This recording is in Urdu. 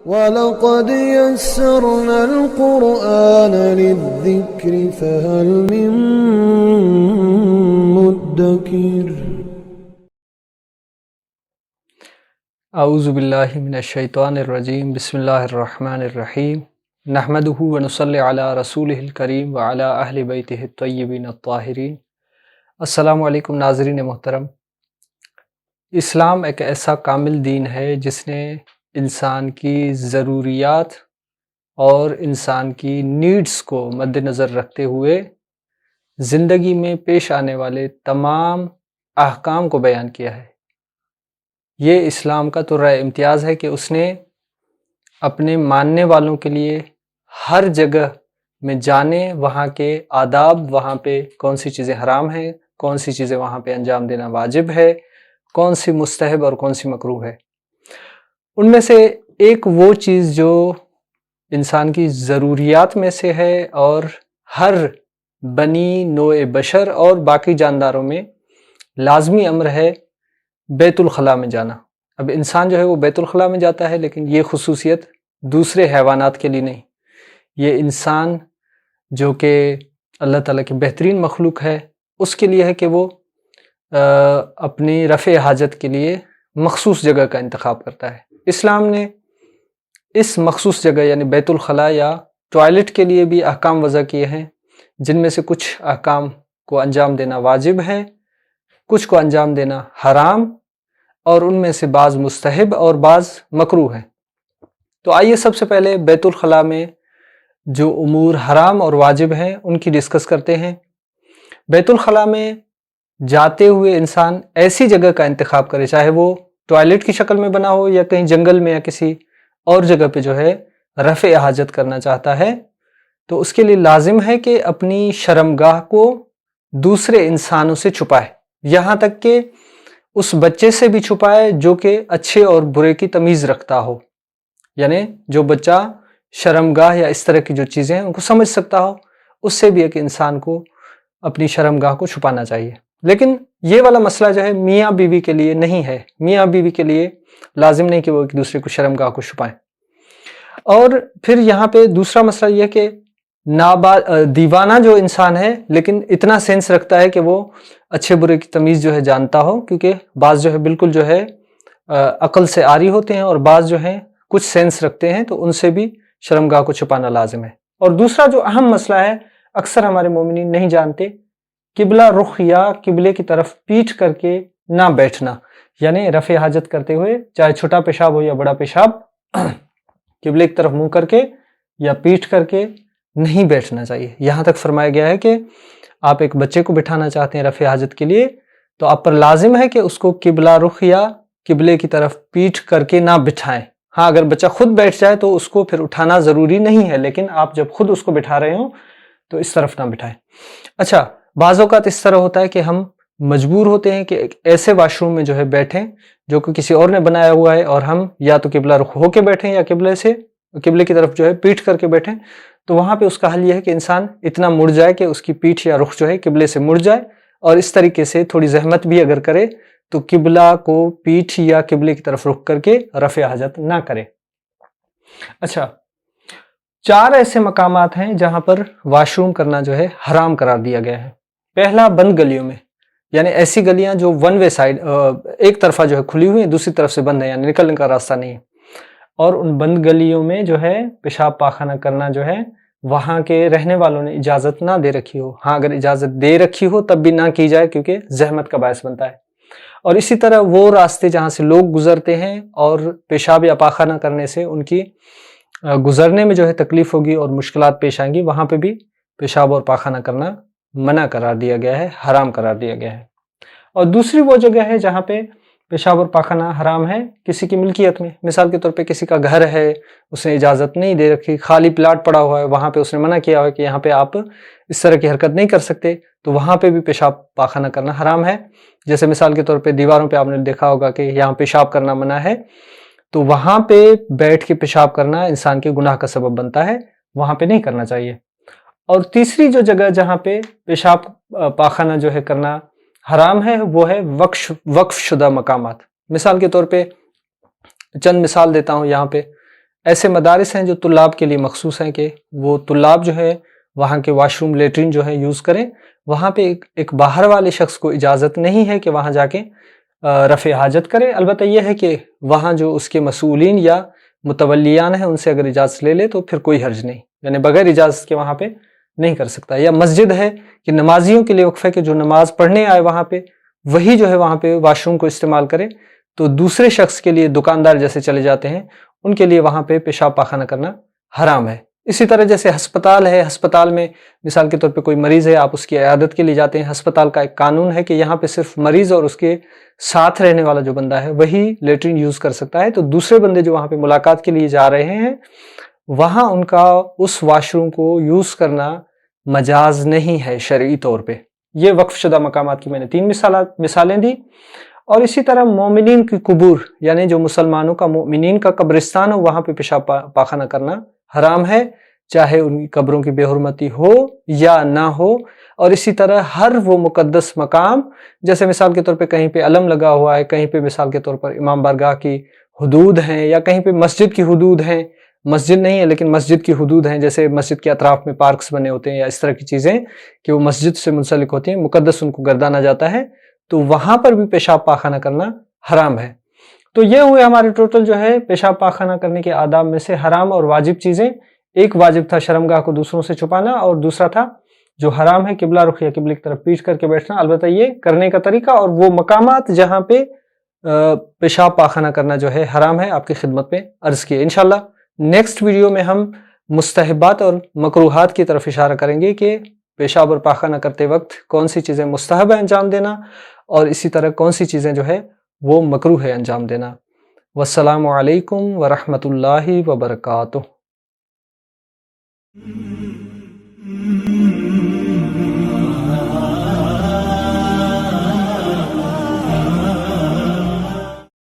وَلَقَدْ يَسَّرْنَا الْقُرْآنَ لِلذِّكْرِ فَهَلْ مِن مُّدَّكِرٍ۔ اعوذ باللہ من الشیطان الرجیم، بسم اللہ الرحمن الرحیم، نحمدہ ونصلی علی رسولہ الکریم وعلی اہل بیتہ الطیبین الطاہرین۔ السلام علیکم ناظرین محترم۔ اسلام ایک ایسا کامل دین ہے جس نے انسان کی ضروریات اور انسان کی نیڈز کو مد نظر رکھتے ہوئے زندگی میں پیش آنے والے تمام احکام کو بیان کیا ہے۔ یہ اسلام کا تو رائے امتیاز ہے کہ اس نے اپنے ماننے والوں کے لیے ہر جگہ میں جانے وہاں کے آداب، وہاں پہ کون سی چیزیں حرام ہیں، کون سی چیزیں وہاں پہ انجام دینا واجب ہے، کون سی مستحب اور کون سی مکروہ ہے۔ ان میں سے ایک وہ چیز جو انسان کی ضروریات میں سے ہے اور ہر بنی نوع بشر اور باقی جانداروں میں لازمی امر ہے، بیت الخلاء میں جانا۔ اب انسان جو ہے وہ بیت الخلاء میں جاتا ہے، لیکن یہ خصوصیت دوسرے حیوانات کے لیے نہیں۔ یہ انسان جو کہ اللہ تعالیٰ کی بہترین مخلوق ہے، اس کے لیے ہے کہ وہ اپنی رفع حاجت کے لیے مخصوص جگہ کا انتخاب کرتا ہے۔ اسلام نے اس مخصوص جگہ یعنی بیت الخلاء یا ٹوائلٹ کے لیے بھی احکام وضع کیے ہیں، جن میں سے کچھ احکام کو انجام دینا واجب ہے، کچھ کو انجام دینا حرام، اور ان میں سے بعض مستحب اور بعض مکروہ ہیں۔ تو آئیے سب سے پہلے بیت الخلاء میں جو امور حرام اور واجب ہیں ان کی ڈسکس کرتے ہیں۔ بیت الخلاء میں جاتے ہوئے انسان ایسی جگہ کا انتخاب کرے، چاہے وہ ٹوائلٹ کی شکل میں بنا ہو یا کہیں جنگل میں یا کسی اور جگہ پہ جو ہے رفع حاجت کرنا چاہتا ہے، تو اس کے لیے لازم ہے کہ اپنی شرمگاہ کو دوسرے انسانوں سے چھپائے، یہاں تک کہ اس بچے سے بھی چھپائے جو کہ اچھے اور برے کی تمیز رکھتا ہو، یعنی جو بچہ شرمگاہ یا اس طرح کی جو چیزیں ہیں ان کو سمجھ سکتا ہو، اس سے بھی ایک انسان کو اپنی شرمگاہ کو چھپانا چاہیے۔ لیکن یہ والا مسئلہ جو ہے میاں بیوی کے لیے نہیں ہے۔ میاں بیوی کے لیے لازم نہیں کہ وہ ایک دوسرے کو شرمگاہ کو چھپائیں۔ اور پھر یہاں پہ دوسرا مسئلہ یہ کہ دیوانہ جو انسان ہے لیکن اتنا سینس رکھتا ہے کہ وہ اچھے برے کی تمیز جو ہے جانتا ہو، کیونکہ بعض جو ہے بالکل جو ہے عقل سے عاری ہوتے ہیں اور بعض جو ہیں کچھ سینس رکھتے ہیں، تو ان سے بھی شرمگاہ کو چھپانا لازم ہے۔ اور دوسرا جو اہم مسئلہ ہے، اکثر ہمارے مومنین نہیں جانتے، قبلہ رخ یا قبلے کی طرف پیٹھ کر کے نہ بیٹھنا، یعنی رفع حاجت کرتے ہوئے چاہے چھوٹا پیشاب ہو یا بڑا پیشاب، قبلے کی طرف منہ کر کے یا پیٹھ کر کے نہیں بیٹھنا چاہیے۔ یہاں تک فرمایا گیا ہے کہ آپ ایک بچے کو بٹھانا چاہتے ہیں رفع حاجت کے لیے، تو آپ پر لازم ہے کہ اس کو قبلہ رخ یا قبلے کی طرف پیٹھ کر کے نہ بٹھائیں۔ ہاں، اگر بچہ خود بیٹھ جائے تو اس کو پھر اٹھانا ضروری نہیں ہے، لیکن آپ جب خود اس کو بٹھا رہے ہوں تو اس طرف نہ بٹھائیں۔ اچھا، بعض اوقات اس طرح ہوتا ہے کہ ہم مجبور ہوتے ہیں کہ ایک ایسے واش روم میں جو ہے بیٹھیں جو کہ کسی اور نے بنایا ہوا ہے، اور ہم یا تو قبلہ رخ ہو کے بیٹھیں یا قبلے کی طرف جو ہے پیٹھ کر کے بیٹھیں، تو وہاں پہ اس کا حل یہ ہے کہ انسان اتنا مڑ جائے کہ اس کی پیٹھ یا رخ جو ہے قبلے سے مڑ جائے، اور اس طریقے سے تھوڑی زحمت بھی اگر کرے تو قبلہ کو پیٹھ یا قبلے کی طرف رخ کر کے رفع حاجت نہ کرے۔ اچھا، 4 ایسے مقامات ہیں جہاں پر واش روم کرنا جو ہے حرام قرار دیا گیا ہے۔ پہلا، بند گلیوں میں، یعنی ایسی گلیاں جو ون وے سائڈ، ایک طرفہ جو ہے کھلی ہوئی ہیں، دوسری طرف سے بند ہے، یعنی نکلنے کا راستہ نہیں ہے، اور ان بند گلیوں میں جو ہے پیشاب پاخانہ کرنا جو ہے وہاں کے رہنے والوں نے اجازت نہ دے رکھی ہو۔ ہاں، اگر اجازت دے رکھی ہو تب بھی نہ کی جائے، کیونکہ زحمت کا باعث بنتا ہے۔ اور اسی طرح وہ راستے جہاں سے لوگ گزرتے ہیں اور پیشاب یا پاخانہ کرنے سے ان کی گزرنے میں جو ہے تکلیف ہوگی اور مشکلات پیش آئیں گی، وہاں پہ بھی پیشاب اور پاخانہ کرنا منع قرار دیا گیا ہے، حرام قرار دیا گیا ہے۔ اور دوسری وہ جگہ ہے جہاں پہ پیشاب اور پاخانہ حرام ہے کسی کی ملکیت میں، مثال کے طور پہ کسی کا گھر ہے، اس نے اجازت نہیں دے رکھی، خالی پلاٹ پڑا ہوا ہے، وہاں پہ اس نے منع کیا ہوا ہے کہ یہاں پہ آپ اس طرح کی حرکت نہیں کر سکتے، تو وہاں پہ بھی پیشاب پاخانہ کرنا حرام ہے۔ جیسے مثال کے طور پہ دیواروں پہ آپ نے دیکھا ہوگا کہ یہاں پیشاب کرنا منع ہے، تو وہاں پہ بیٹھ کے پیشاب کرنا انسان کے گناہ کا سبب بنتا ہے، وہاں پہ نہیں کرنا چاہیے۔ اور تیسری جو جگہ جہاں پہ پیشاب پاخانہ جو ہے کرنا حرام ہے وہ ہے وقف شدہ مقامات۔ مثال کے طور پہ چند مثال دیتا ہوں یہاں پہ، ایسے مدارس ہیں جو طلاب کے لیے مخصوص ہیں کہ وہ طلاب جو ہے وہاں کے واش روم لیٹرین جو ہے یوز کریں، وہاں پہ ایک باہر والے شخص کو اجازت نہیں ہے کہ وہاں جا کے رفع حاجت کرے۔ البتہ یہ ہے کہ وہاں جو اس کے مسئولین یا متولیان ہیں ان سے اگر اجازت لے لے تو پھر کوئی حرج نہیں، یعنی بغیر اجازت کے وہاں پہ نہیں کر سکتا۔ یا مسجد ہے کہ نمازیوں کے لیے وقف ہے کہ جو نماز پڑھنے آئے وہاں پہ وہی جو ہے وہاں پہ واش روم کو استعمال کرے، تو دوسرے شخص کے لیے دکاندار جیسے چلے جاتے ہیں ان کے لیے وہاں پہ پیشاب پاخانہ کرنا حرام ہے۔ اسی طرح جیسے ہسپتال ہے، ہسپتال میں مثال کے طور پہ کوئی مریض ہے، آپ اس کی عیادت کے لیے جاتے ہیں، ہسپتال کا ایک قانون ہے کہ یہاں پہ صرف مریض اور اس کے ساتھ رہنے والا جو بندہ ہے وہی لیٹرین یوز کر سکتا ہے، تو دوسرے بندے جو وہاں پہ ملاقات کے لیے جا رہے ہیں وہاں ان کا اس واش روم کو یوز کرنا مجاز نہیں ہے شرعی طور پہ۔ یہ وقف شدہ مقامات کی میں نے 3 مثالیں دی۔ اور اسی طرح مومنین کی قبور، یعنی جو مسلمانوں کا مومنین کا قبرستان ہو وہاں پہ پیشاب پاخانہ کرنا حرام ہے، چاہے ان کی قبروں کی بے حرمتی ہو یا نہ ہو۔ اور اسی طرح ہر وہ مقدس مقام، جیسے مثال کے طور پہ کہیں پہ علم لگا ہوا ہے، کہیں پہ مثال کے طور پر امام بارگاہ کی حدود ہیں، یا کہیں پہ مسجد کی حدود ہیں، مسجد نہیں ہے لیکن مسجد کی حدود ہیں، جیسے مسجد کے اطراف میں پارکس بنے ہوتے ہیں یا اس طرح کی چیزیں کہ وہ مسجد سے منسلک ہوتی ہیں، مقدس ان کو گردانا جاتا ہے، تو وہاں پر بھی پیشاب پاخانہ کرنا حرام ہے۔ تو یہ ہوئے ہمارے ٹوٹل جو ہے پیشاب پاخانہ کرنے کے آداب میں سے حرام اور واجب چیزیں۔ ایک واجب تھا شرمگاہ کو دوسروں سے چھپانا، اور دوسرا تھا جو حرام ہے قبلہ رخ یا قبلے کی طرف پیٹ کر کے بیٹھنا۔ البتہ یہ کرنے کا طریقہ اور وہ مقامات جہاں پہ پیشاب پاخانہ کرنا جو ہے حرام ہے آپ کی خدمت میں عرض کیے۔ انشاءاللہ نیکسٹ ویڈیو میں ہم مستحبات اور مکروہات کی طرف اشارہ کریں گے کہ پیشاب اور پاخانہ کرتے وقت کون سی چیزیں مستحب ہے انجام دینا، اور اسی طرح کون سی چیزیں جو ہے وہ مکروہ ہے انجام دینا۔ والسلام علیکم ورحمۃ اللہ وبرکاتہ۔